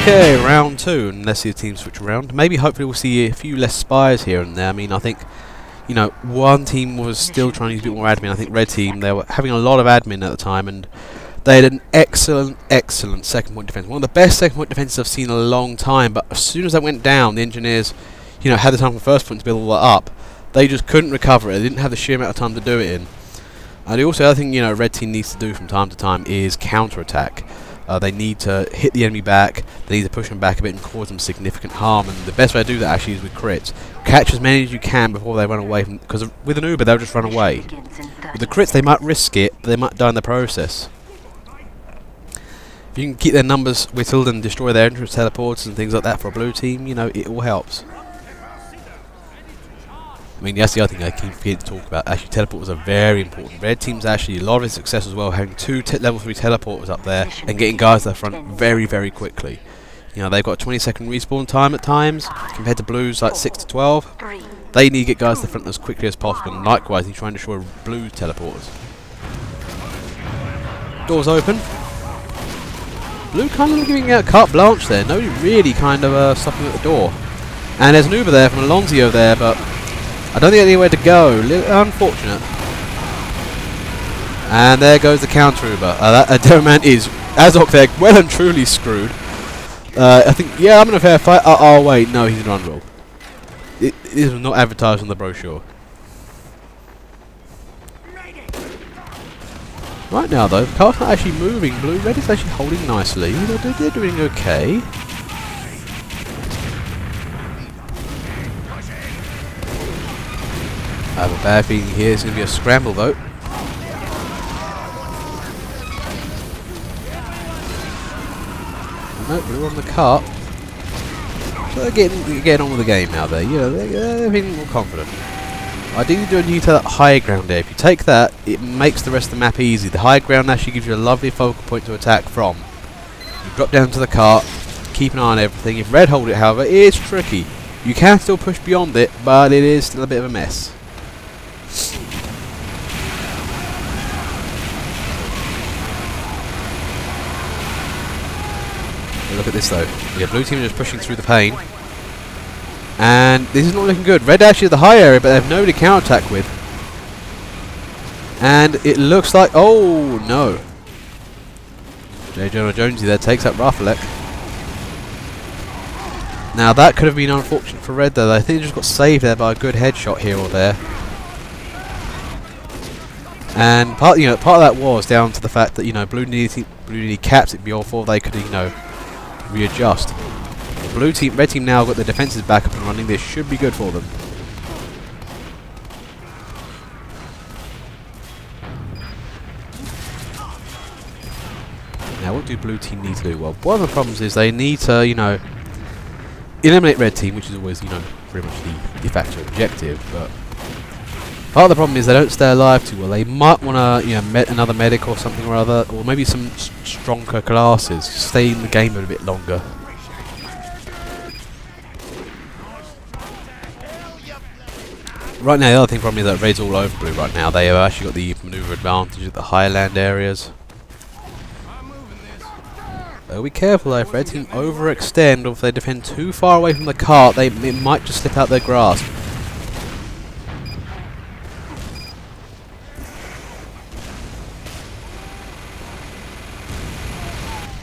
Okay, round 2, and let's see the team switch around. Maybe, hopefully, we'll see a few less spies here and there. I mean, I think, you know, one team was still trying to use a bit more admin. I think red team, they were having a lot of admin at the time, and they had an excellent, excellent second point defense. One of the best second point defenses I've seen in a long time, but as soon as that went down, the engineers, you know, had the time for the first point to build all that up. They just couldn't recover it. They didn't have the sheer amount of time to do it in. And also, the other thing, you know, red team needs to do from time to time is counter-attack. They need to hit the enemy back, they need to push them back a bit and cause them significant harm, and the best way to do that actually is with crits. Catch as many as you can before they run away, because with an Uber they'll just run away. With the crits they might risk it, but they might die in the process. If you can keep their numbers whittled and destroy their entrance teleports and things like that for a blue team, you know, it all helps. I mean, that's the other thing I keep forgetting to talk about. Actually, teleporters are very important. Red team's actually a lot of its success as well, having 2 level 3 teleporters up there and getting guys to the front very, very quickly. You know, they've got a 20-second respawn time at times, compared to blues like 6 to 12. They need to get guys to the front as quickly as possible, and likewise, he's trying to destroy blue teleporters. Doors open. Blue kind of giving out carte blanche there. Nobody really kind of stopping at the door. And there's an Uber there from Alonso there, but I don't think anywhere to go. Unfortunate. And there goes the counter Uber. That Demoman is, as of there, well and truly screwed. I think, yeah, I'm in a fair fight. Oh, wait, no, he's in run roll. This was not advertised on the brochure. Right now, though, the car's not actually moving. Blue red is actually holding nicely. They're doing okay. I have a bad feeling here it's going to be a scramble though. Nope, we're on the cart. So they're getting on with the game now there. You know, they're feeling more confident. Ideally do need to that high ground there. If you take that, it makes the rest of the map easy. The high ground actually gives you a lovely focal point to attack from. You drop down to the cart, keep an eye on everything. If red hold it, however, it is tricky. You can still push beyond it, but it is still a bit of a mess. Look at this though. Yeah, blue team is just pushing through the pain. And this is not looking good. Red actually at the high area, but they have nobody to counter-attack with. And it looks like... oh, no. J. Jonah Jonesy there takes up Rafalek. Now that could have been unfortunate for red though. I think they just got saved there by a good headshot here or there. And part of that was down to the fact that, you know, blue needed caps it before they could, you know, readjust. Blue team, red team now got their defenses back up and running. This should be good for them. Now, what do blue team need to do? Well, one of the problems is they need to, you know, eliminate red team, which is always, you know, pretty much the de facto objective. But part of the problem is they don't stay alive too well. They might want to, you know, another medic or something or other, or maybe some stronger classes. Stay in the game a bit longer. Right now, the other thing probably is that red's all over blue right now. They have actually got the maneuver advantage at the higher land areas. Be careful though, if red team overextend or if they defend too far away from the cart, it might just slip out their grasp.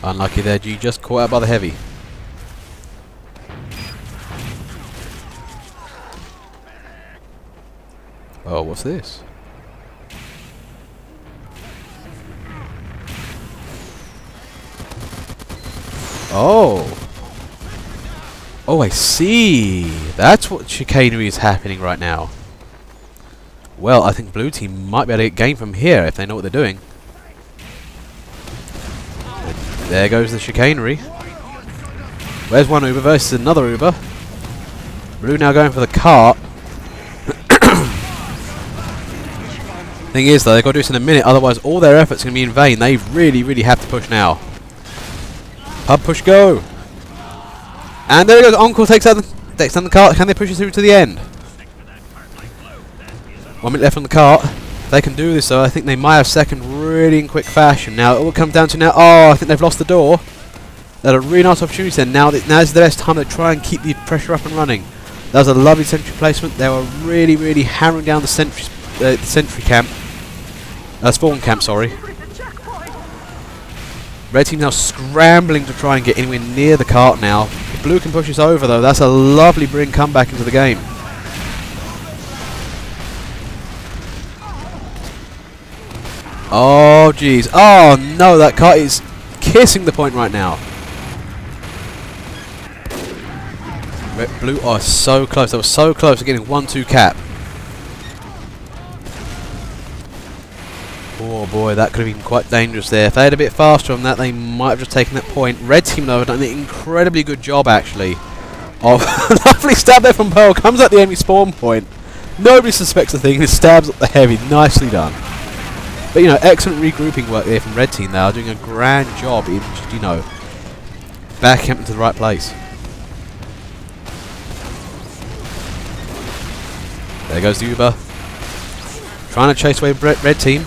Unlucky there, G just caught out by the heavy. Oh, what's this? Oh! Oh, I see! That's what chicanery is happening right now. Well, I think blue team might be able to get game from here if they know what they're doing. And there goes the chicanery. Where's one Uber versus another Uber? Blue now going for the cart. Thing is though, they've got to do this in a minute, otherwise all their efforts are going to be in vain. They really, really have to push now. Pub push go! And there it goes, Uncle takes down the cart. Can they push it through to the end? 1 minute left on the cart. If they can do this though, I think they might have second really in quick fashion. Now it will come down to now, oh, I think they've lost the door. That a really nice opportunity there. Now is the best time to try and keep the pressure up and running. That was a lovely sentry placement. They were really, really hammering down the sentry camp. Spawn camp, sorry. Red team now scrambling to try and get anywhere near the cart now. If blue can push this over though, that's a lovely bring comeback into the game. Oh jeez. Oh no, that cart is kissing the point right now. Blue are so close. They were so close to getting 1-2 cap. Oh boy, that could have been quite dangerous there. If they had a bit faster on that, they might have just taken that point. Red team though have done an incredibly good job actually. Of lovely stab there from Pearl. Comes at the enemy spawn point. Nobody suspects a thing. He stabs at the heavy. Nicely done. But you know, excellent regrouping work there from Red team. They are doing a grand job in just, you know, back him to the right place. There goes the Uber. Trying to chase away Red team.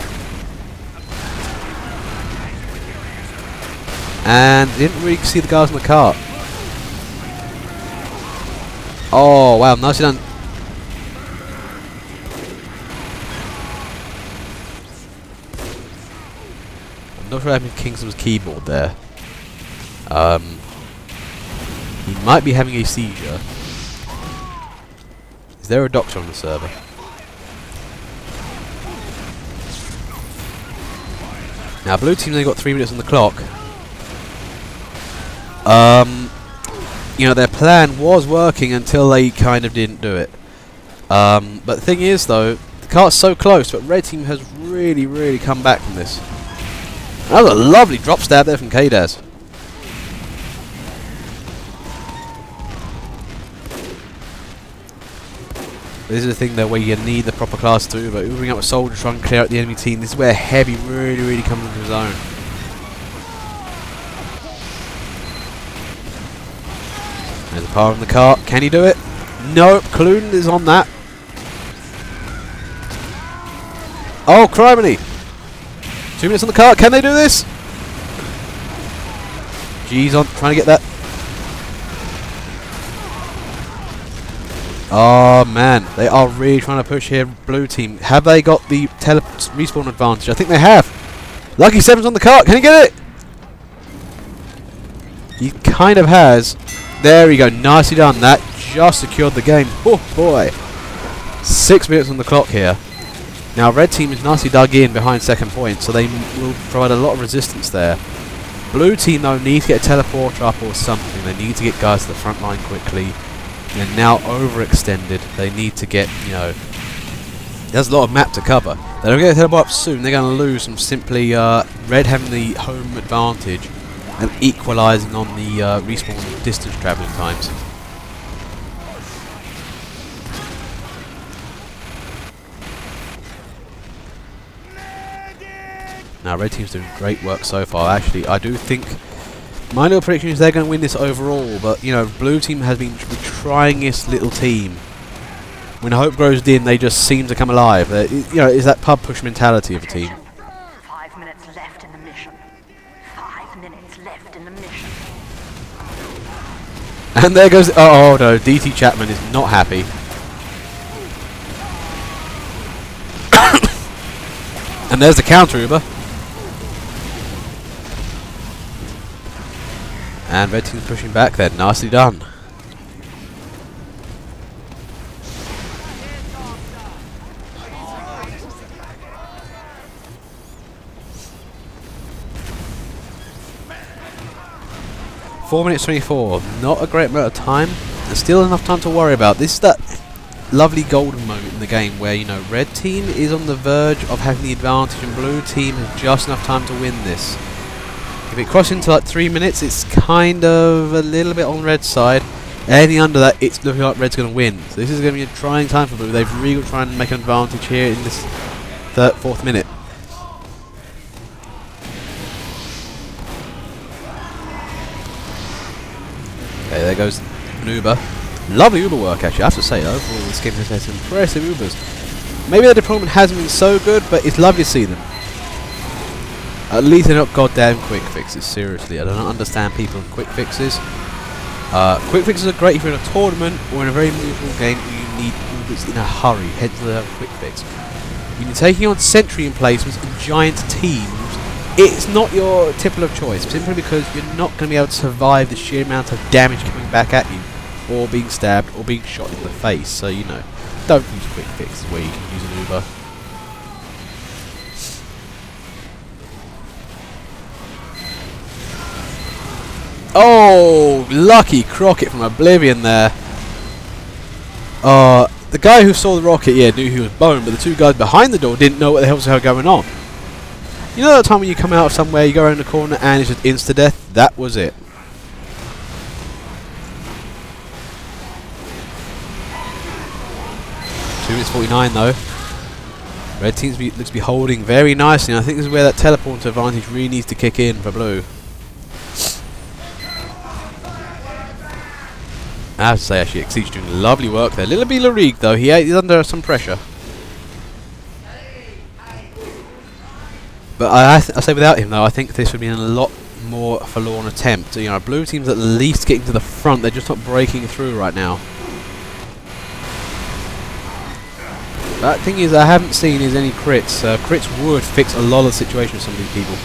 And didn't really see the guys in the cart. Oh wow, nicely done. I'm not sure what happened to Kingston's keyboard there. He might be having a seizure. Is there a doctor on the server? Now blue team's only got 3 minutes on the clock. You know, their plan was working until they kind of didn't do it. But the thing is though, the cart's so close, but red team has really, really come back from this. That was a lovely drop stab there from Kdaz. This is the thing though where you need the proper class to, but moving up with soldier to try and clear out the enemy team. This is where heavy really, really comes into his own. There's a power in the cart. Can he do it? Nope. Clune is on that. Oh, criminy! 2 minutes on the cart. Can they do this? G's on trying to get that. Oh man, they are really trying to push here. Blue team, have they got the respawn advantage? I think they have. Lucky Seven's on the cart. Can he get it? He kind of has. There we go. Nicely done. That just secured the game. Oh boy. 6 minutes on the clock here. Now red team is nicely dug in behind second point, so they will provide a lot of resistance there. Blue team though need to get a teleporter up or something. They need to get guys to the front line quickly. They're now overextended. They need to get, you know, there's a lot of map to cover. They don't get a teleport up soon, they're going to lose from simply red having the home advantage and equalising on the respawn distance travelling times. Now red team's doing great work so far. Actually, I do think my little prediction is they're going to win this overall, but you know, blue team has been the tryingest little team. When hope grows dim, they just seem to come alive. You know, it's that pub push mentality of a team. 5 minutes left in the mission. 5 minutes left in the mission. And there goes. Oh no, DT Chapman is not happy. And there's the counter Uber. And red team's pushing back there. Nicely done. Four minutes 24. Not a great amount of time. There's still enough time to worry about. This is that lovely golden moment in the game where, you know, red team is on the verge of having the advantage and blue team has just enough time to win this. If it crosses into like 3 minutes, it's kind of a little bit on red's side. Anything under that, it's looking like red's going to win. So this is going to be a trying time for blue. They've really got to try and make an advantage here in this fourth minute. Okay, there goes an Uber. Lovely Uber work, actually, I have to say. Overall, this game has had some impressive Ubers. Maybe the deployment hasn't been so good, but it's lovely to see them. At least they're not goddamn quick fixes, seriously. I don't understand people in quick fixes. Quick fixes are great if you're in a tournament or in a very meaningful game where you need movements in a hurry, hence the quick fix. When you're taking on sentry emplacements and giant teams, it's not your typical of choice, simply because you're not going to be able to survive the sheer amount of damage coming back at you, or being stabbed, or being shot in the face. So, you know, don't use quick fixes where you can use an Uber. Oh, lucky Crockett from Oblivion there. The guy who saw the rocket, yeah, knew he was boned, but the two guys behind the door didn't know what the hell was going on. You know that time when you come out of somewhere, you go around the corner and it's just insta-death? That was it. Two minutes 49 though. Red team looks to be holding very nicely, and I think this is where that teleport advantage really needs to kick in for blue. I have to say, actually, Exceed's doing lovely work there. Little bit Larigue, though. He's under some pressure. But I say without him, though, I think this would be a lot more forlorn attempt. You know, blue team's at least getting to the front. They're just not breaking through right now. That thing is, I haven't seen is any crits. Crits would fix a lot of the situation with some of these people.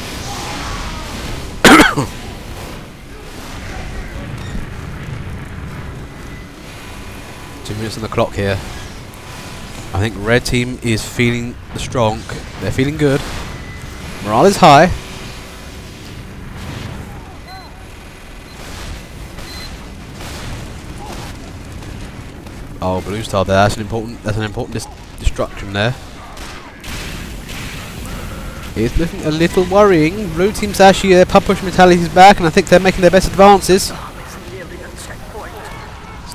2 minutes on the clock here. I think red team is feeling the strong. They're feeling good. Morale is high. Oh, blue star there. That's an important destruction there. It's looking a little worrying. Blue team's actually their pub push mentality is back, and I think they're making their best advances.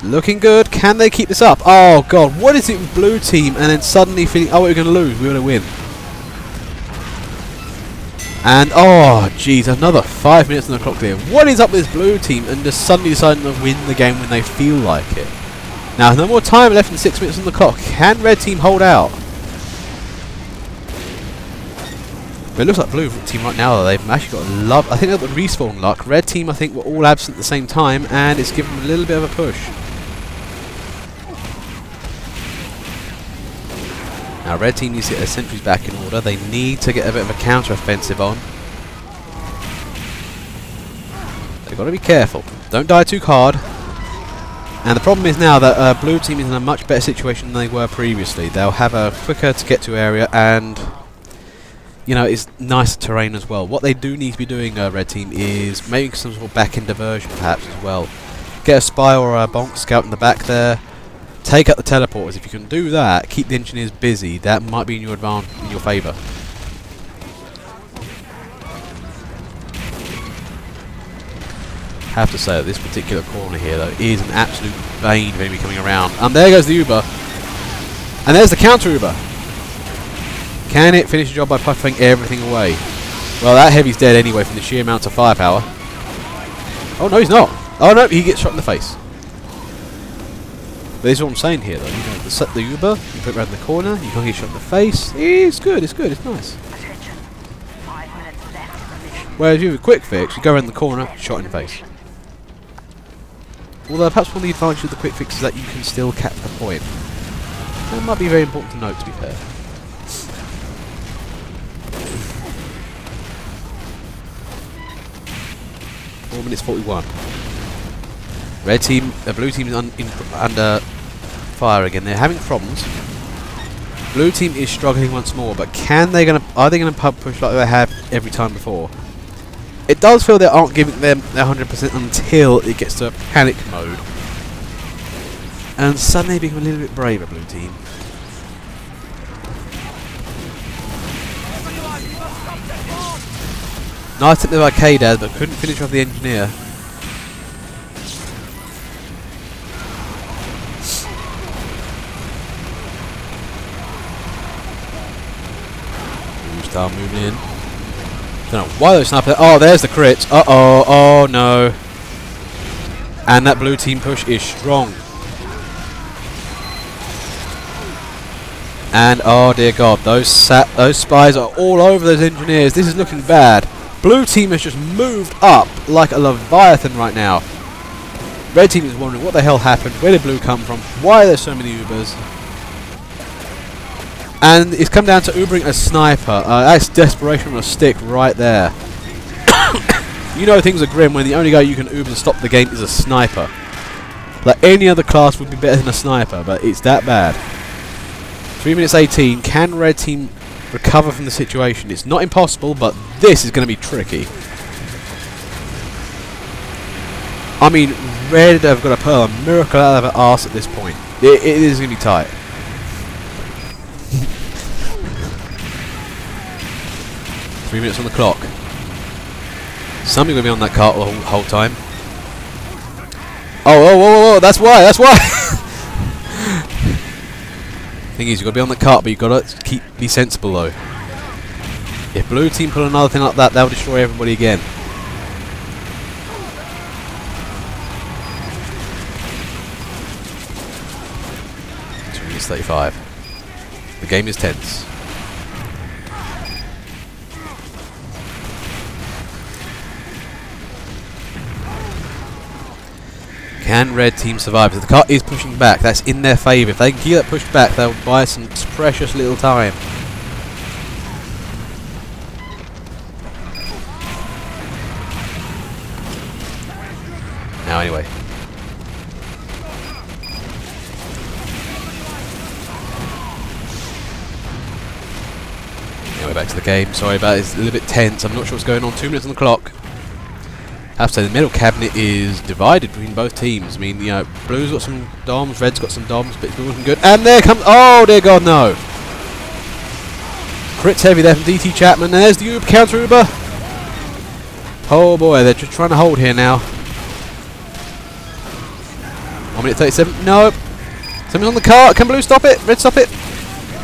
Looking good. Can they keep this up? Oh god, what is it with blue team and then suddenly feeling, oh, we're going to lose, we're going to win. And oh jeez, another 5 minutes on the clock there. What is up with this blue team and just suddenly deciding to win the game when they feel like it? Now, no more time left than 6 minutes on the clock. Can red team hold out? But it looks like blue team right now, they've actually got I think they've got respawn luck. Red team, I think, were all absent at the same time, and it's given them a little bit of a push. Now red team needs to get their sentries back in order. They need to get a bit of a counter-offensive on. They've got to be careful. Don't die too hard. And the problem is now that blue team is in a much better situation than they were previously. They'll have a quicker to get to area, and you know, it's nice terrain as well. What they do need to be doing, red team, is making some sort of back-end diversion perhaps as well. Get a spy or a bonk scout in the back there. Take out the teleporters. If you can do that, keep the engineers busy. That might be in your favour. Have to say that this particular corner here, though, is an absolute bane of enemy coming around. And there goes the Uber. And there's the counter Uber. Can it finish the job by puffing everything away? Well, that heavy's dead anyway from the sheer amount of firepower. Oh, no, he's not. Oh, no, he gets shot in the face. But this is what I'm saying here, though. You know, the Uber, you put it around the corner, you can't get shot in the face. It's good, it's good, it's nice. Whereas you have a quick fix, you go around the corner, shot in the face. Although perhaps one of the advantages of the quick fix is that you can still cap the point. That might be very important to note, to be fair. Four minutes 41. Red team, blue team is under fire again. They're having problems. Blue team is struggling once more, but are they going to pub push like they have every time before? It does feel they aren't giving them their 100% until it gets to a panic mode. And suddenly being a little bit braver, blue team. Nice tip the arcade ad, but couldn't finish off the engineer. Star moving in. Don't know why those sniper. Oh, there's the crit. Uh-oh. Oh, no. And that blue team push is strong. And oh dear God, those spies are all over those engineers. This is looking bad. Blue team has just moved up like a leviathan right now. Red team is wondering what the hell happened. Where did blue come from? Why are there so many Ubers? And it's come down to Ubering a sniper. That's desperation on a stick right there. You know things are grim when the only guy you can Uber to stop the game is a sniper. Like any other class would be better than a sniper, but it's that bad. 3 minutes 18. Can red team recover from the situation? It's not impossible, but this is going to be tricky. I mean, red have got to pull a miracle out of their arse at this point. It is going to be tight. Three minutes on the clock. Something will be on that cart the whole time. Oh, that's why, that's why! Thing is, you've got to be on the cart, but you've got to be sensible though. If blue team pull another thing like that, they'll destroy everybody again. It's 35. The game is tense. Can red team survive? So the cart is pushing back. That's in their favour. If they can keep that pushed back, they'll buy some precious little time. Now anyway. Anyway, back to the game. Sorry about it. It's a little bit tense. I'm not sure what's going on. 2 minutes on the clock. I have to say, the middle cabinet is divided between both teams. I mean, you know, blue's got some DOMs, red's got some DOMs, but it's looking good. And there comes... Oh, dear God, no. Crits heavy there from DT Chapman. And there's the Uber, counter Uber. Oh, boy, they're just trying to hold here now. 1 minute 37. Nope. Something's on the cart. Can blue stop it? Red stop it?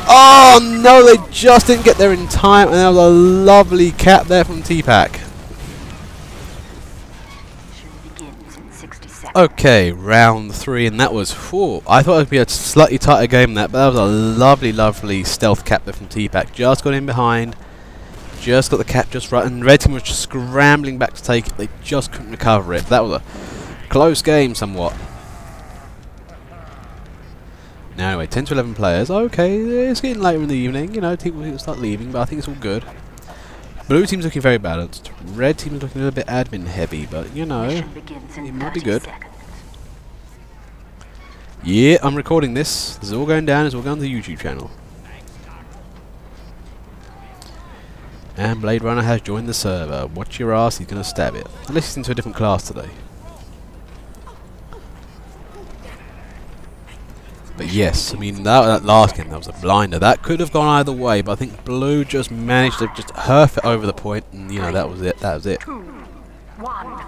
Oh, no, they just didn't get there in time. And that was a lovely cap there from T-Pack. Okay, round 3, and that was, whew, I thought it would be a slightly tighter game than that, but that was a lovely, lovely stealth cap there from T-Pack. Just got in behind, just got the cap just right, and red team was just scrambling back to take it. They just couldn't recover it. That was a close game somewhat. Now anyway, 10 to 11 players. Okay, it's getting later in the evening, you know, people will start leaving, but I think it's all good. Blue team's looking very balanced. Red team is looking a little bit admin heavy, but you know, it might be good. Yeah, I'm recording this. This is all going down. It's all going to the YouTube channel. And Blade Runner has joined the server. Watch your ass, he's going to stab it. Unless he's into a different class today. But yes, I mean, that last game, that was a blinder. That could have gone either way, but I think blue just managed to just herf it over the point, and you know, that was it. That was it. 2, 1.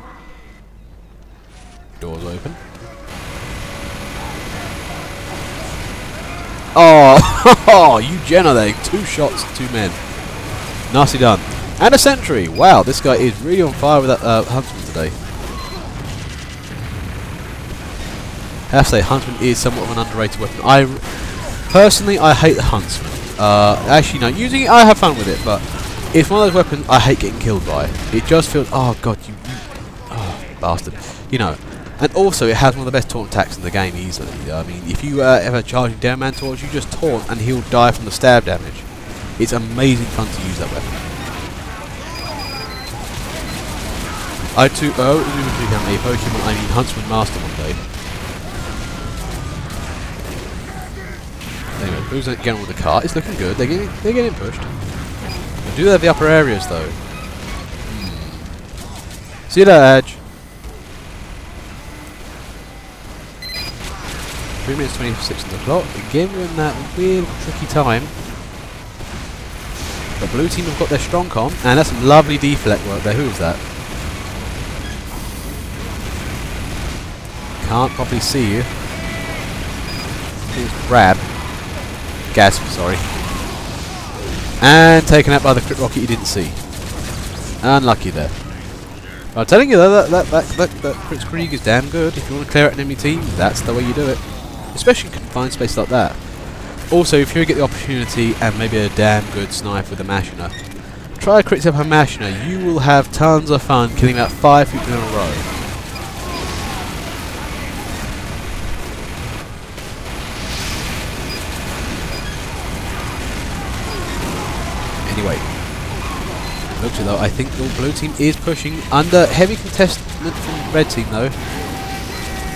Doors open. Oh, you Jenna there. 2 shots, 2 men. Nicely done. And a sentry. Wow, this guy is really on fire with that Huntsman today. I have to say, Huntsman is somewhat of an underrated weapon. Personally, I hate the Huntsman. Actually, no, using it, I have fun with it, but it's one of those weapons I hate getting killed by. It just feels, oh god, you, oh, bastard. You know, and also it has one of the best taunt attacks in the game easily. I mean, if you ever charging down man towards you, just taunt and he'll die from the stab damage. It's amazing fun to use that weapon. I too, oh, we will become a Pokemon, I mean Huntsman Master one day. Anyway, blue's getting with the cart. It's looking good. They're getting pushed. They do have the upper areas though. See you there, Edge. 3 minutes 26 on the clock. Again, we're in that weird, tricky time. The blue team have got their strong com, and that's some lovely deflect work there. Who is that? Can't properly see you. It's Brad. Gasp, sorry. And taken out by the crit rocket you didn't see. Unlucky there. I'm telling you though, that Kritzkrieg is damn good. If you want to clear out an enemy team, that's the way you do it. Especially in confined space like that. Also, if you get the opportunity and maybe a damn good snipe with a Machina, try a crit up a Machina. You will have tons of fun killing about 5 people in a row. Anyway, looks though, I think the blue team is pushing under heavy contestment from red team though.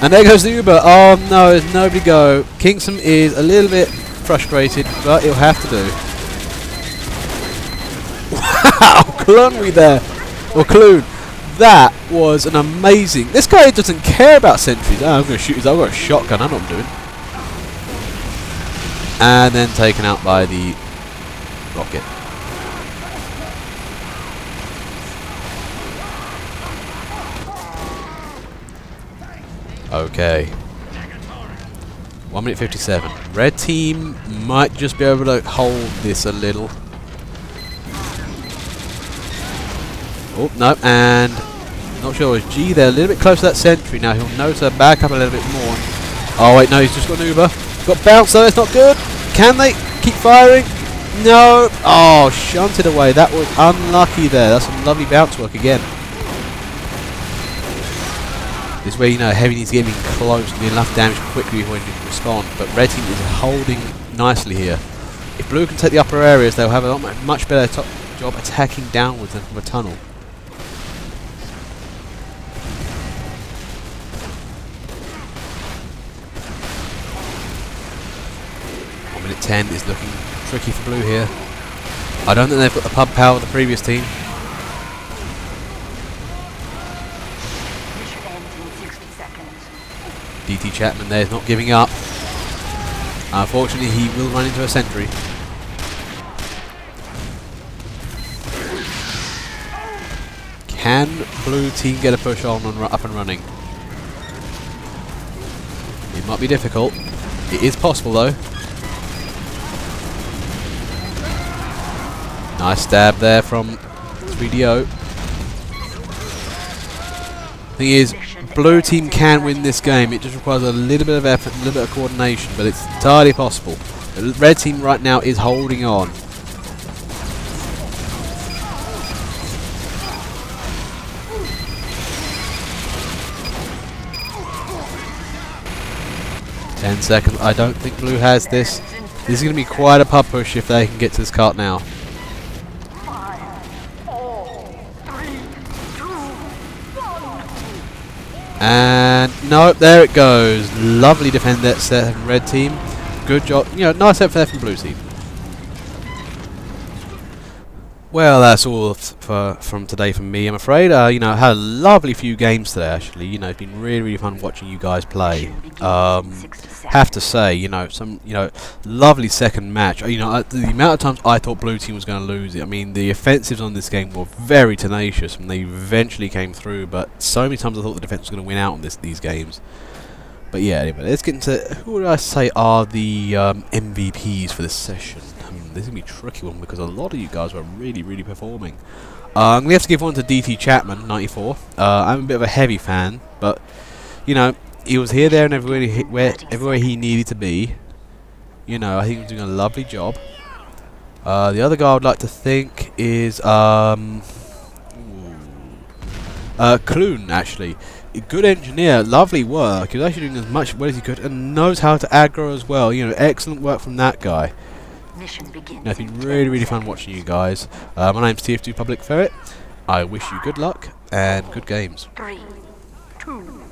And there goes the Uber. Oh no, there's nobody go. Kingston is a little bit frustrated, but he'll have to do. Wow, Clunry there. Or Clune. That was an amazing. This guy doesn't care about sentries. Oh, I'm going to shoot his. I've got a shotgun. I know what I'm doing. And then taken out by the rocket. Okay. 1 minute 57. Red team might just be able to hold this a little. Oh, no, and not sure it was G there. A little bit close to that sentry now. He'll know to back up a little bit more. Oh, wait, no, he's just got an Uber. Got bounce though, it's not good. Can they keep firing? No. Oh, shunted away. That was unlucky there. That's some lovely bounce work again. This is where, you know, Heavy needs to get him close and do enough damage quickly before he can respond. But Red team is holding nicely here. If Blue can take the upper areas, they'll have a much better job attacking downwards than from a tunnel. Minute 10 is looking tricky for Blue here. I don't think they've got the pub power of the previous team. DT Chapman there is not giving up. Unfortunately, he will run into a sentry. Can Blue team get a push on and up and running? It might be difficult. It is possible though. Nice stab there from 3DO. Thing is, Blue team can win this game. It just requires a little bit of effort, a little bit of coordination, but it's entirely possible. The red team right now is holding on. Ten seconds. I don't think Blue has this. This is going to be quite a pub push if they can get to this cart now. And no, there it goes. Lovely defend that set from red team. Good job. You know, nice effort there from blue team. Well, that's all from today from me, I'm afraid. You know, I had a lovely few games today, actually. You know, it's been really, really fun watching you guys play. Have to say, you know, lovely second match. You know, the amount of times I thought blue team was going to lose it. I mean, the offensives on this game were very tenacious, and they eventually came through. But so many times I thought the defense was going to win out on these games. But yeah, anyway, let's get into who would I say are the MVPs for this session. This is going to be a tricky one because a lot of you guys were really, really performing. I'm going to have to give one to DT Chapman, 94. I'm a bit of a heavy fan, but, you know, he was here, there, and everywhere he needed to be. You know, I think he was doing a lovely job. The other guy I would like to think is Clune, actually. A good engineer, lovely work. He was actually doing as much well as he could and knows how to aggro as well. You know, excellent work from that guy. It's been really, really fun watching you guys. My name's TF2 Public Ferret. I wish you good luck and good games. 3, 2,